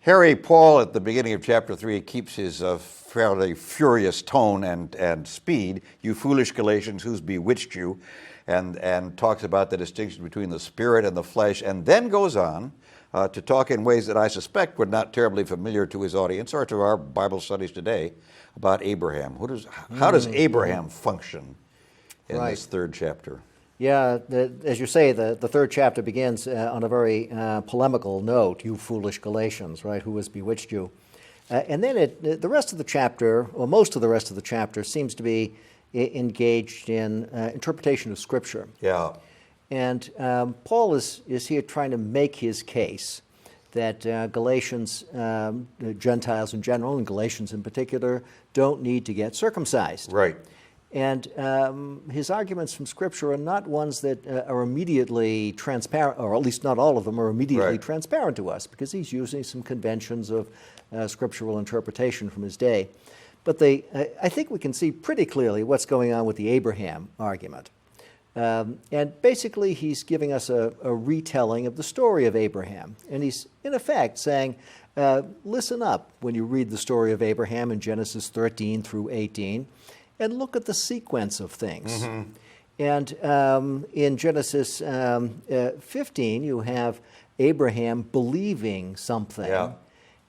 Harry, Paul, at the beginning of chapter 3, keeps his fairly furious tone and speed. You foolish Galatians, who's bewitched you? And talks about the distinction between the spirit and the flesh, and then goes on to talk in ways that I suspect were not terribly familiar to his audience or to our Bible studies today about Abraham. How does Abraham function in this third chapter? Yeah, as you say, the third chapter begins on a very polemical note, you foolish Galatians, right, who has bewitched you? And then the rest of the chapter, or most of the rest of the chapter, seems to be engaged in interpretation of Scripture. Yeah. And Paul is here trying to make his case that Galatians, Gentiles in general, and Galatians in particular, don't need to get circumcised. Right. And his arguments from Scripture are not ones that are immediately transparent, or at least not all of them are immediately transparent to us, because he's using some conventions of scriptural interpretation from his day. But I think we can see pretty clearly what's going on with the Abraham argument. And basically he's giving us a retelling of the story of Abraham. And he's, in effect, saying, listen up when you read the story of Abraham in Genesis 13 through 18, and look at the sequence of things. Mm-hmm. And in Genesis 15, you have Abraham believing something. Yeah.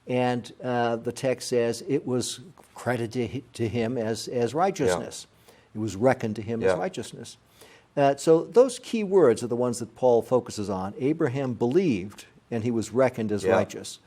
And the text says it was credited to him as righteousness. Yeah. It was reckoned to him as righteousness. So those key words are the ones that Paul focuses on. Abraham believed, and he was reckoned as righteous.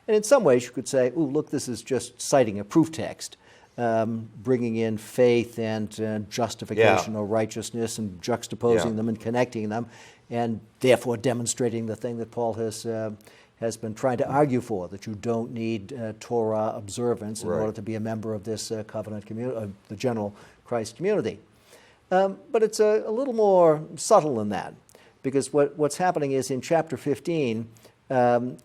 And in some ways you could say, ooh, look, this is just citing a proof text, bringing in faith and justification or righteousness and juxtaposing them and connecting them, and therefore demonstrating the thing that Paul has been trying to argue for, that you don't need Torah observance in order to be a member of this covenant community, the general Christ community. But it's a little more subtle than that, because what's happening is in chapter 15,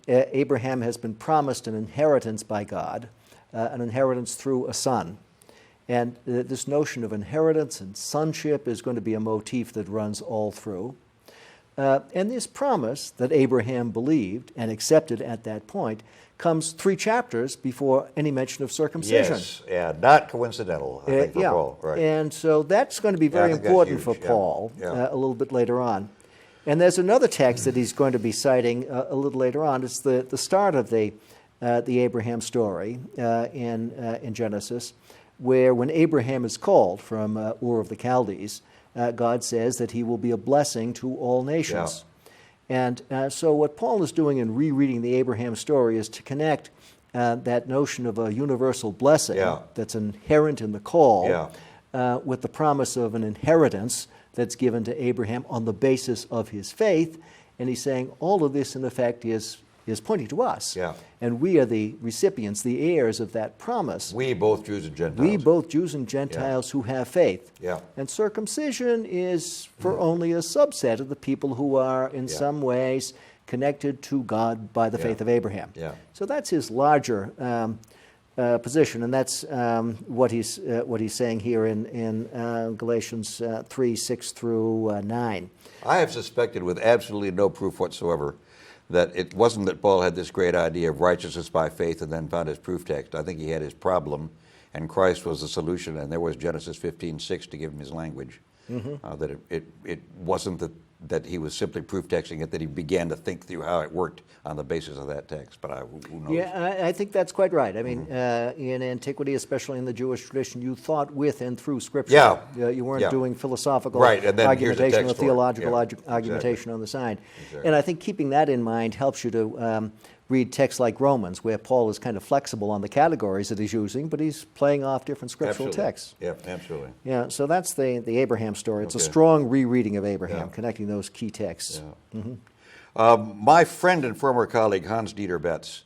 Abraham has been promised an inheritance by God, an inheritance through a son. And this notion of inheritance and sonship is going to be a motif that runs all through. And this promise that Abraham believed and accepted at that point comes 3 chapters before any mention of circumcision. Yes, yeah, not coincidental, I think, for Paul. Right. And so that's going to be very important for Paul a little bit later on. And there's another text that he's going to be citing a little later on. It's the start of the Abraham story in Genesis, where when Abraham is called from Ur of the Chaldees, God says that he will be a blessing to all nations. Yeah. And so what Paul is doing in rereading the Abraham story is to connect that notion of a universal blessing that's inherent in the call with the promise of an inheritance that's given to Abraham on the basis of his faith. And he's saying all of this, in effect, is pointing to us. Yeah. And we are the recipients, the heirs of that promise. We, both Jews and Gentiles. We, both Jews and Gentiles who have faith. Yeah. And circumcision is for only a subset of the people who are in some ways connected to God by the faith of Abraham. Yeah. So that's his larger position, and that's what he's saying here in Galatians 3, 6 through 9. I have suspected with absolutely no proof whatsoever that it wasn't that Paul had this great idea of righteousness by faith and then found his proof text. I think he had his problem, and Christ was the solution, and there was Genesis 15:6 to give him his language. Mm-hmm. That it wasn't that he was simply proof texting it, that he began to think through how it worked on the basis of that text. But who knows? Yeah, I think that's quite right. I mean, in antiquity, especially in the Jewish tradition, you thought with and through Scripture. Yeah. You weren't doing philosophical and then argumentation or theological argumentation on the side. Exactly. And I think keeping that in mind helps you to read texts like Romans, where Paul is kind of flexible on the categories that he's using, but he's playing off different scriptural texts. Yeah, absolutely. Yeah, so that's the Abraham story. It's a strong rereading of Abraham, connecting those key texts. Yeah. Mm-hmm. My friend and former colleague Hans-Dieter Betz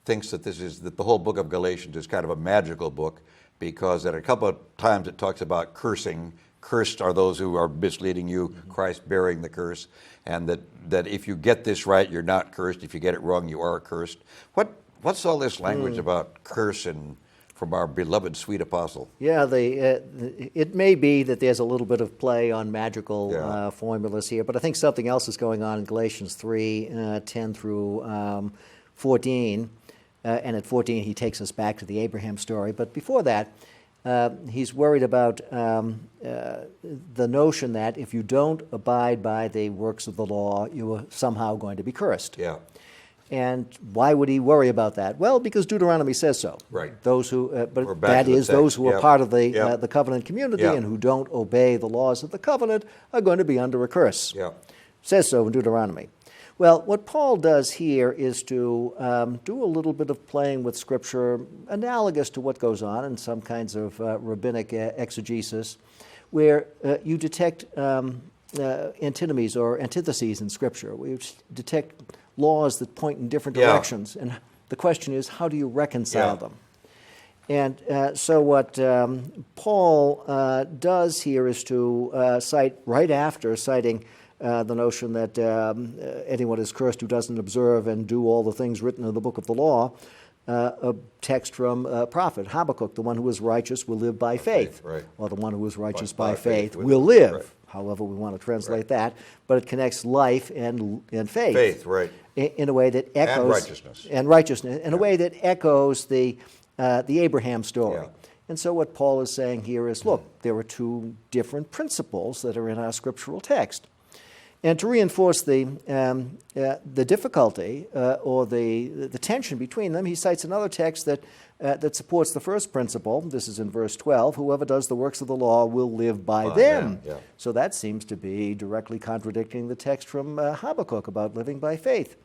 thinks that the whole book of Galatians is kind of a magical book, because at a couple of times it talks about cursing. Cursed are those who are misleading you, Christ bearing the curse, and that if you get this right, you're not cursed. If you get it wrong, you are cursed. What's all this language about curse from our beloved sweet apostle? Yeah, it may be that there's a little bit of play on magical formulas here, but I think something else is going on in Galatians 3, 10 through 14, And at 14, he takes us back to the Abraham story. But before that, he's worried about the notion that if you don't abide by the works of the law, you are somehow going to be cursed. Yeah. And why would he worry about that? Well, because Deuteronomy says so. Right. Those who, but We're back that to the is, text. those who are Yep. part of Yep. the covenant community Yep. and who don't obey the laws of the covenant are going to be under a curse. Yeah. Says so in Deuteronomy. Well, what Paul does here is to do a little bit of playing with Scripture, analogous to what goes on in some kinds of rabbinic exegesis, where you detect antinomies or antitheses in Scripture. We detect laws that point in different Yeah. directions, and the question is, how do you reconcile Yeah. them? And so what Paul does here is to cite, right after citing the notion that anyone is cursed who doesn't observe and do all the things written in the book of the law, a text from prophet Habakkuk, the one who is righteous will live by faith, right. or the one who is righteous By by faith faith will will live. live, Right. however we want to translate that, but it connects life and faith. Faith, right. In a way that echoes... righteousness. And righteousness, in a way that echoes the Abraham story. Yeah. And so what Paul is saying here is, look, there are two different principles that are in our scriptural text. And to reinforce the difficulty or the tension between them, he cites another text that supports the first principle. This is in verse 12. Whoever does the works of the law will live by them. Yeah. So that seems to be directly contradicting the text from Habakkuk about living by faith.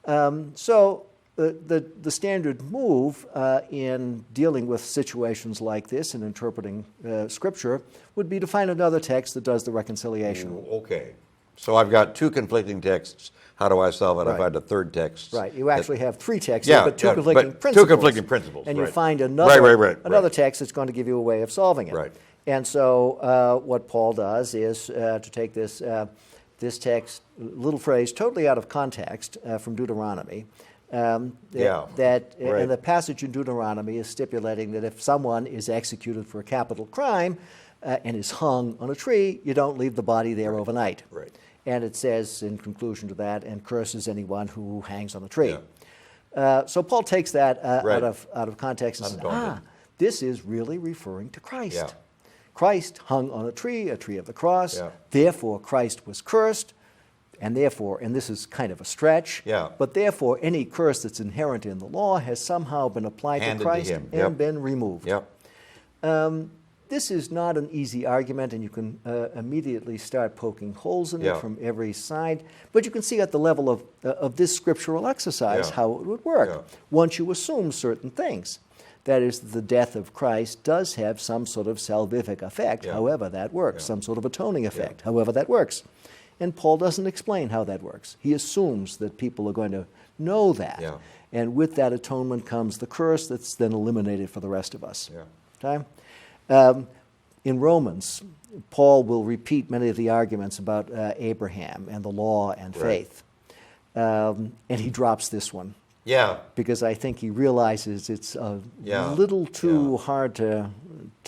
So the standard move in dealing with situations like this and interpreting Scripture would be to find another text that does the reconciliation. Okay. So I've got two conflicting texts. How do I solve it? I Right. find a third text. Right. You actually have three texts, Yeah, but two yeah, conflicting but principles. two conflicting principles, And you right. find another, Right. another text that's going to give you a way of solving it. Right. And so what Paul does is to take this text, little phrase, totally out of context from Deuteronomy. Yeah, That right. and the passage in Deuteronomy is stipulating that if someone is executed for a capital crime and is hung on a tree, you don't leave the body there overnight. Right. And it says in conclusion to that, and curses anyone who hangs on a tree. Yeah. So Paul takes that Right. out of context and says, Undaunted. this is really referring to Christ. Yeah. Christ hung on a tree of the cross. Yeah. Therefore, Christ was cursed. And therefore, and this is kind of a stretch, Yeah. but therefore, any curse that's inherent in the law has somehow been applied Handed to to Christ him. and Yep. been removed. Yep. This is not an easy argument, and you can immediately start poking holes in Yeah. it from every side. But you can see at the level of this scriptural exercise Yeah. how it would work Yeah. once you assume certain things. That is, the death of Christ does have some sort of salvific effect, Yeah. however that works, Yeah. some sort of atoning effect, however that works. And Paul doesn't explain how that works. He assumes that people are going to know that. Yeah. And with that atonement comes the curse that's then eliminated for the rest of us. Yeah. Okay? In Romans, Paul will repeat many of the arguments about Abraham and the law and Right. faith. And he drops this one Yeah. because I think he realizes it's a Yeah. little too Yeah. hard to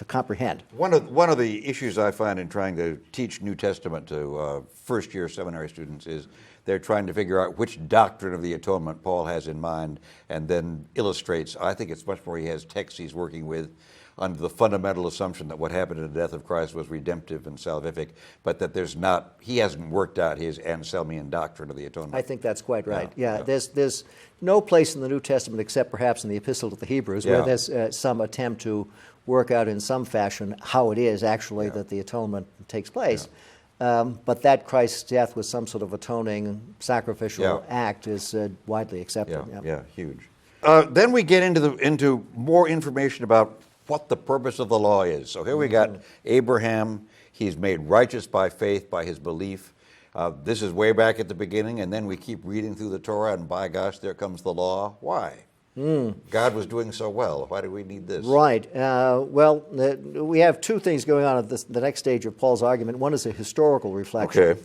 comprehend. One of the issues I find in trying to teach New Testament to first-year seminary students is they're trying to figure out which doctrine of the atonement Paul has in mind and then illustrates. I think it's much more he has texts he's working with under the fundamental assumption that what happened in the death of Christ was redemptive and salvific, but that he hasn't worked out his Anselmian doctrine of the atonement. I think that's quite right. Yeah, Yeah, yeah. there's no place in the New Testament except perhaps in the Epistle to the Hebrews where Yeah. there's some attempt to work out in some fashion how it is actually Yeah. that the atonement takes place. But that Christ's death was some sort of atoning sacrificial Yeah. act is widely accepted. Yeah, huge. Then we get into more information about what the purpose of the law is. So here we got Abraham. He's made righteous by faith, by his belief. This is way back at the beginning, and then we keep reading through the Torah, and by gosh, there comes the law. Why? God was doing so well. Why do we need this? Right. We have two things going on at the next stage of Paul's argument. One is a historical reflection. Okay.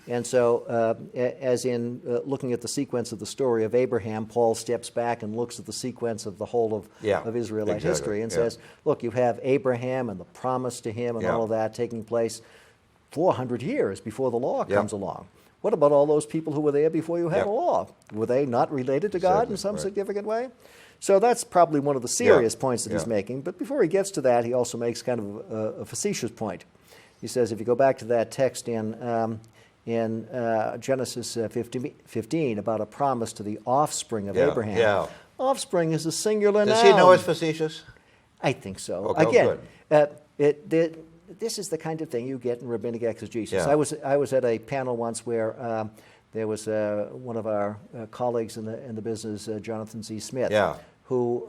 And so, as in looking at the sequence of the story of Abraham, Paul steps back and looks at the sequence of the whole of Israelite exactly, history and yeah. says, look, you have Abraham and the promise to him and Yeah. all of that taking place 400 years before the law Yeah. comes along. what about all those people who were there before you had Yep. a law? Were they not related to God in Exactly, some right. significant way? So that's probably one of the serious points that he's Yeah. making. But before he gets to that, he also makes kind of a facetious point. He says, if you go back to that text in Genesis 15 about a promise to the offspring of Yeah, Abraham, yeah. offspring is a singular Does noun. he know it's facetious? I think so. Okay, Again, good. this is the kind of thing you get in rabbinic exegesis. Yeah. I was at a panel once where there was one of our colleagues in the business, Jonathan Z. Smith, Yeah. who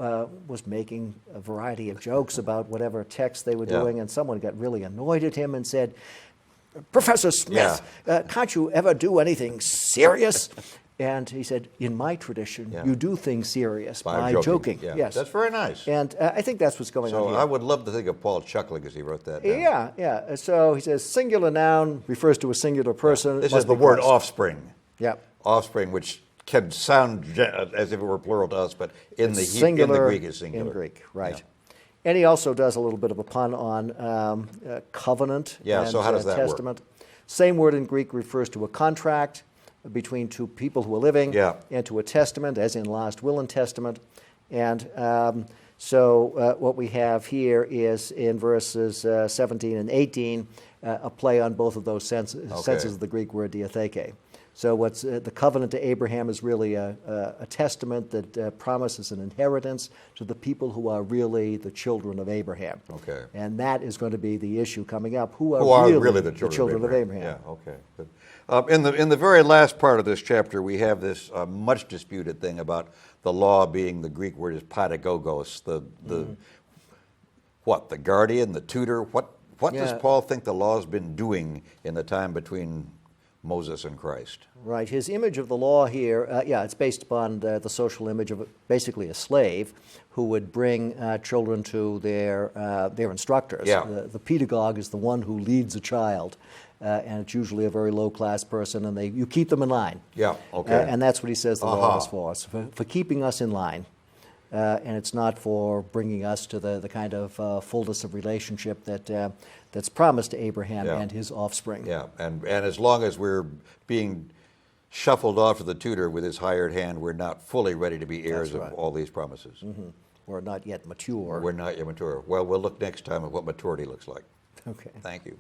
was making a variety of jokes about whatever text they were Yeah. doing, and someone got really annoyed at him and said, "Professor Smith, can't you ever do anything serious?" And he said, "In my tradition, Yeah. you do things serious by joking. joking." Yeah. Yes, That's very nice. and I think that's what's going on So here. I would love to think of Paul chuckling as he wrote that down. Yeah, yeah. So he says singular noun refers to a singular person. This must is the be word Christ. offspring. Yeah. Offspring, which can sound as if it were plural to us, but in the Singular Greek is singular. In Greek, right. Yeah. And he also does a little bit of a pun on covenant Yeah, and so how does that work? testament. Same word in Greek refers to a contract between two people who are living, Yeah. and to a testament, as in last will and testament. And so what we have here is in verses 17 and 18 a play on both of those senses of the Greek word diatheke. So what's the covenant to Abraham is really a testament that promises an inheritance to the people who are really the children of Abraham. Okay. And that is going to be the issue coming up. Who Who are are really the children of Abraham? Yeah, okay. Good. In the very last part of this chapter, we have this much disputed thing about the law being, the Greek word is pedagogos, the what, the guardian, the tutor? What does Yeah. Paul think the law's been doing in the time between Moses and Christ? Right. His image of the law here, it's based upon the social image of basically a slave who would bring children to their instructors. Yeah. The pedagogue is the one who leads a child, and it's usually a very low-class person, and you keep them in line. Yeah, okay. And that's what he says the law Aha. is for, for keeping us in line. And it's not for bringing us to the kind of fullness of relationship that's promised to Abraham Yeah. and his offspring. Yeah, and as long as we're being shuffled off to the tutor with his hired hand, we're not fully ready to be heirs That's right. of all these promises. Mm-hmm. We're not yet mature. We're not yet mature. Well, we'll look next time at what maturity looks like. Okay. Thank you.